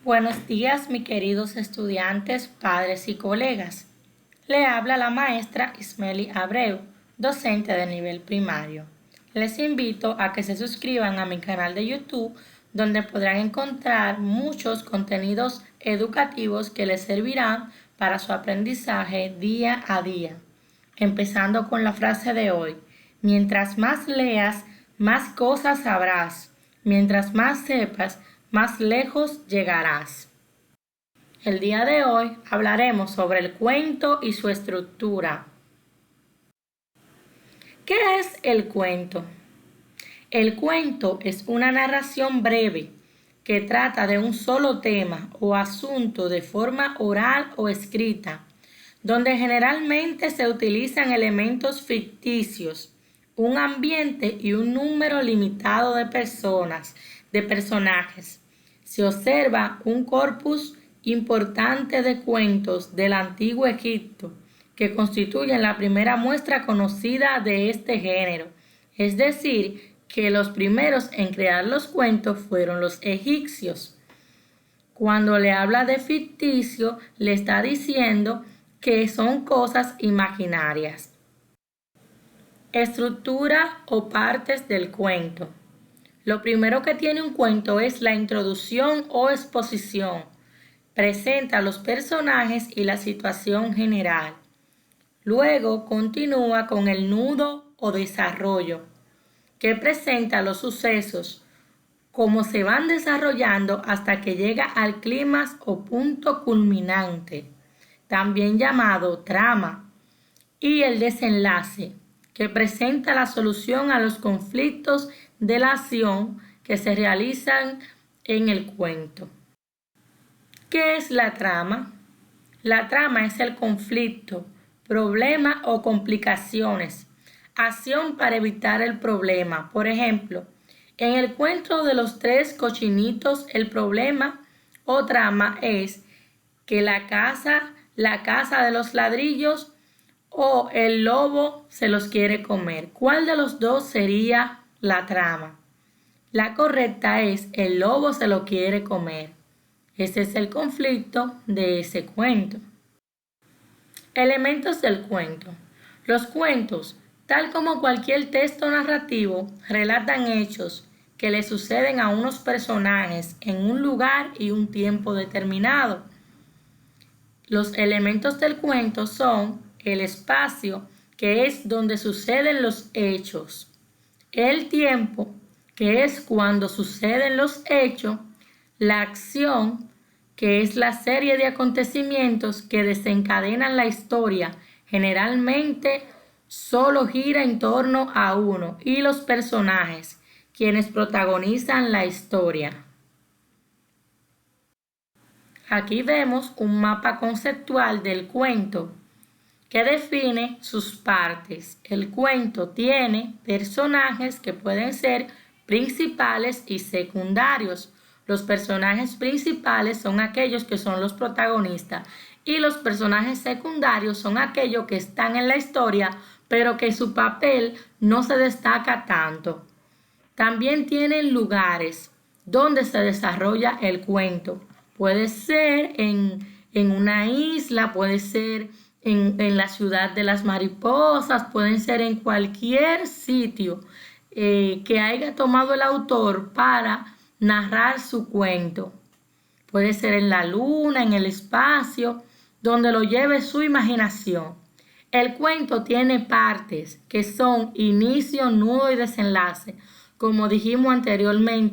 Buenos días, mis queridos estudiantes, padres y colegas. Le habla la maestra Ismeli Abreu, docente de nivel primario. Les invito a que se suscriban a mi canal de YouTube, donde podrán encontrar muchos contenidos educativos que les servirán para su aprendizaje día a día. Empezando con la frase de hoy: mientras más leas, más cosas sabrás. Mientras más sepas, más lejos llegarás. El día de hoy hablaremos sobre el cuento y su estructura. ¿Qué es el cuento? El cuento es una narración breve que trata de un solo tema o asunto de forma oral o escrita, donde generalmente se utilizan elementos ficticios, un ambiente y un número limitado de personajes. Se observa un corpus importante de cuentos del antiguo Egipto que constituyen la primera muestra conocida de este género, es decir, que los primeros en crear los cuentos fueron los egipcios. Cuando le habla de ficticio, le está diciendo que son cosas imaginarias. Estructura o partes del cuento. Lo primero que tiene un cuento es la introducción o exposición. Presenta los personajes y la situación general. Luego continúa con el nudo o desarrollo, que presenta los sucesos, cómo se van desarrollando hasta que llega al clímax o punto culminante, también llamado trama, y el desenlace, que presenta la solución a los conflictos de la acción que se realizan en el cuento. ¿Qué es la trama? La trama es el conflicto, problema o complicaciones, acción para evitar el problema. Por ejemplo, en el cuento de los tres cochinitos, el problema o trama es que la casa de los ladrillos o el lobo se los quiere comer. ¿Cuál de los dos sería la trama? La correcta es: el lobo se lo quiere comer. Ese es el conflicto de ese cuento. Elementos del cuento. Los cuentos, tal como cualquier texto narrativo, relatan hechos que le suceden a unos personajes en un lugar y un tiempo determinado. Los elementos del cuento son el espacio, que es donde suceden los hechos; el tiempo, que es cuando suceden los hechos; la acción, que es la serie de acontecimientos que desencadenan la historia, generalmente solo gira en torno a uno; y los personajes, quienes protagonizan la historia. Aquí vemos un mapa conceptual del cuento que define sus partes. El cuento tiene personajes que pueden ser principales y secundarios. Los personajes principales son aquellos que son los protagonistas y los personajes secundarios son aquellos que están en la historia pero que su papel no se destaca tanto. También tienen lugares donde se desarrolla el cuento. Puede ser en una isla, puede ser en la ciudad de las mariposas, pueden ser en cualquier sitio que haya tomado el autor para narrar su cuento. Puede ser en la luna, en el espacio, donde lo lleve su imaginación. El cuento tiene partes que son inicio, nudo y desenlace. Como dijimos anteriormente,